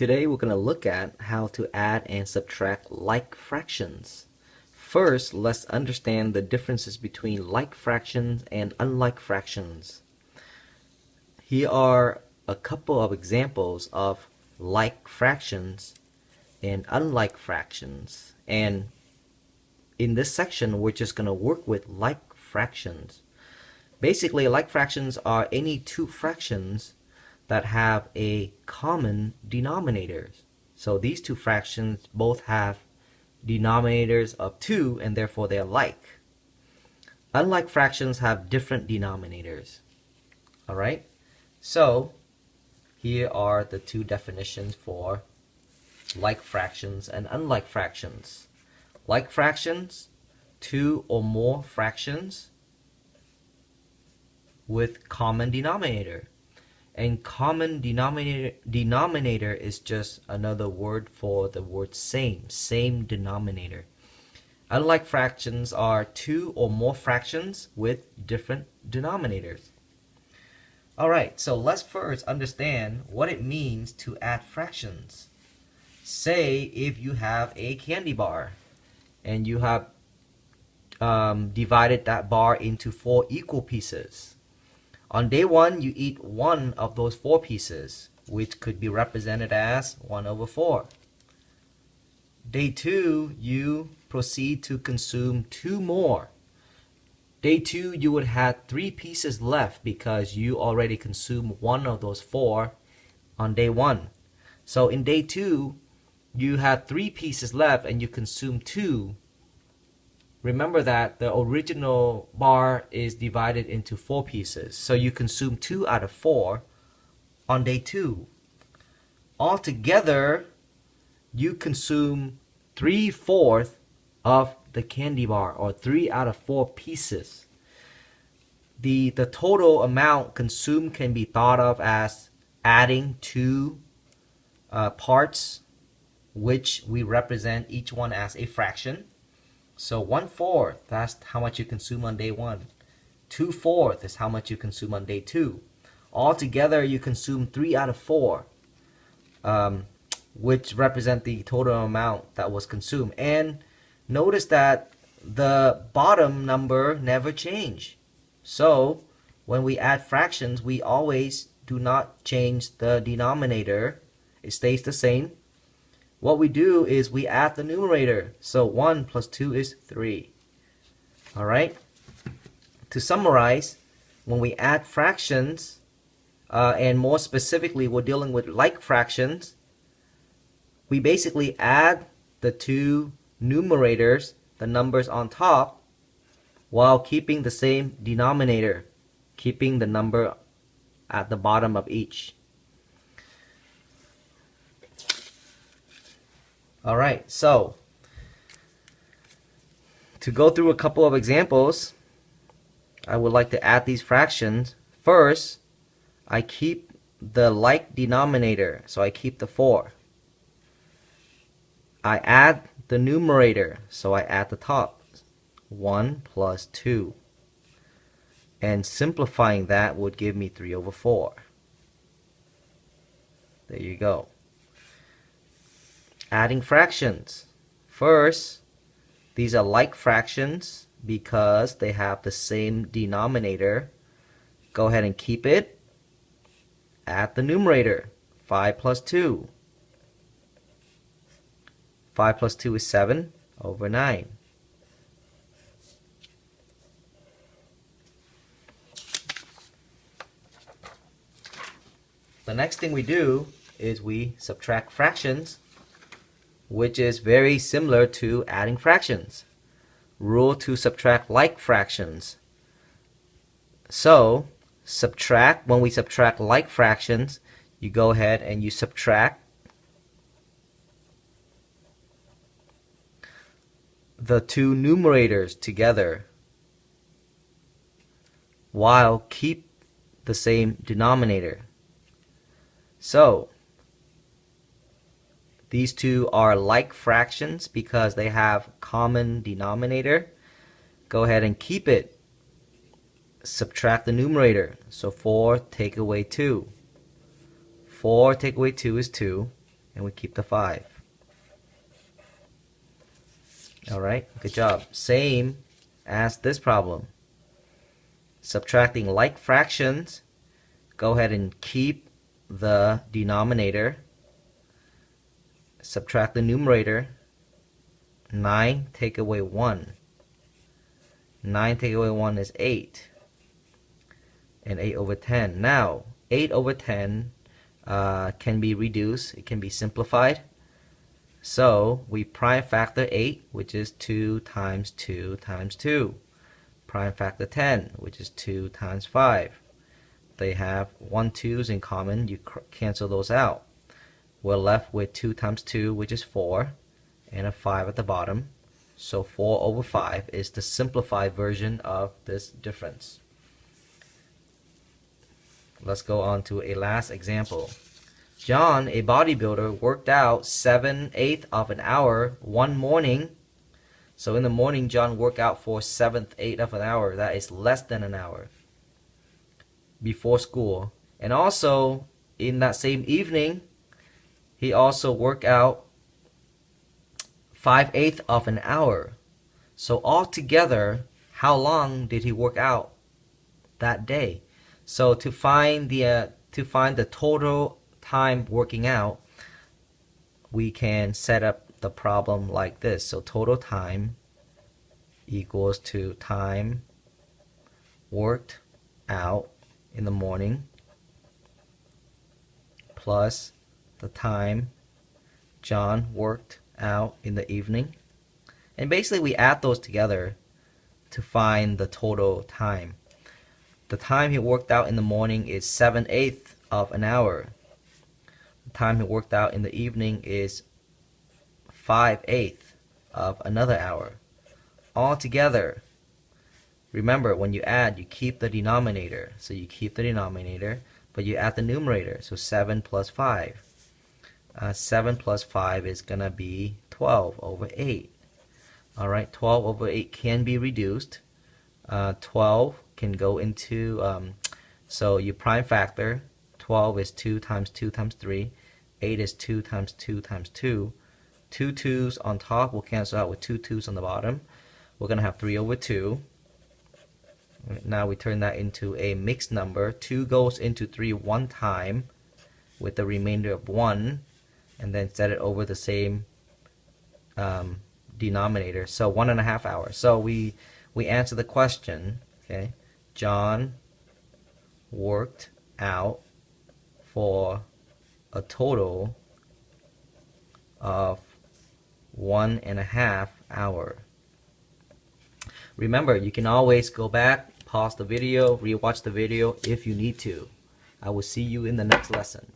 Today we're going to look at how to add and subtract like fractions. First, let's understand the differences between like fractions and unlike fractions. Here are a couple of examples of like fractions and unlike fractions. And in this section, we're just going to work with like fractions. Basically, like fractions are any two fractions that have a common denominator. So these two fractions both have denominators of 2 and therefore they're like. Unlike fractions have different denominators. Alright, so here are the two definitions for like fractions and unlike fractions. Like fractions, two or more fractions with common denominator. And common denominator is just another word for the word same denominator. Unlike fractions are two or more fractions with different denominators. Alright, so let's first understand what it means to add fractions. Say if you have a candy bar and you have divided that bar into 4 equal pieces. On day 1, you eat one of those 4 pieces, which could be represented as 1/4. Day 2, you proceed to consume 2 more. Day 2, you would have 3 pieces left because you already consumed one of those 4 on day 1. So in day 2, you have 3 pieces left and you consume 2. Remember that the original bar is divided into 4 pieces. So you consume 2 out of 4 on day 2. Altogether, you consume 3/4 of the candy bar, or 3 out of 4 pieces. The total amount consumed can be thought of as adding 2 parts, which we represent each one as a fraction. So 1/4, that's how much you consume on day 1. 2/4 is how much you consume on day 2. Altogether, you consume 3 out of 4, which represent the total amount that was consumed. And notice that the bottom number never change. So when we add fractions, we always do not change the denominator. It stays the same. What we do is we add the numerator. So 1 plus 2 is 3. Alright? To summarize, when we add fractions, and more specifically we're dealing with like fractions, we basically add the 2 numerators, the numbers on top, while keeping the same denominator, keeping the number at the bottom of each. Alright, so to go through a couple of examples, I would like to add these fractions. First, I keep the like denominator, so I keep the 4. I add the numerator, so I add the top, 1 plus 2. And simplifying that would give me 3/4. There you go. Adding fractions. First, these are like fractions because they have the same denominator. Go ahead and keep it. Add the numerator. 5 plus 2. 5 plus 2 is 7/9. The next thing we do is we subtract fractions, which is very similar to adding fractions. Rule to subtract like fractions. So, when we subtract like fractions, you go ahead and you subtract the 2 numerators together while keep the same denominator. So, these two are like fractions because they have common denominator. Go ahead and keep it. Subtract the numerator. So 4 take away 2. 4 take away 2 is 2. and we keep the 5. Alright, good job. Same as this problem. Subtracting like fractions, go ahead and keep the denominator. Subtract the numerator. 9 take away 1. 9 take away 1 is 8. And 8 over 10. Now, 8 over 10 can be reduced. It can be simplified. So, we prime factor 8, which is 2 times 2 times 2. Prime factor 10, which is 2 times 5. They have 1 2's in common. You cancel those out. We're left with 2 times 2, which is 4, and a 5 at the bottom. So 4 over 5 is the simplified version of this difference. Let's go on to a last example. John, a bodybuilder, worked out 7/8 of an hour one morning. So in the morning, John worked out for 7/8 of an hour. That is less than an hour before school. And also, in that same evening, he also worked out 5/8 of an hour. So altogether, how long did he work out that day? So to find the total time working out, we can set up the problem like this. So total time equals to time worked out in the morning plus the time John worked out in the evening. And basically we add those together to find the total time. The time he worked out in the morning is 7/8 of an hour. The time he worked out in the evening is 5/8 of another hour. All together, remember when you add, you keep the denominator. So you keep the denominator, but you add the numerator. So 7 plus 5. 7 plus 5 is going to be 12 over 8. Alright, 12 over 8 can be reduced. 12 can go into, so you prime factor. 12 is 2 times 2 times 3. 8 is 2 times 2 times 2. 2 2's on top will cancel out with 2 2's on the bottom. We're going to have 3 over 2. Now we turn that into a mixed number. 2 goes into 3 one time with the remainder of 1, and then set it over the same denominator. So 1.5 hours. So we answer the question. Okay, John worked out for a total of 1.5 hours. Remember, you can always go back, pause the video, rewatch the video if you need to. I will see you in the next lesson.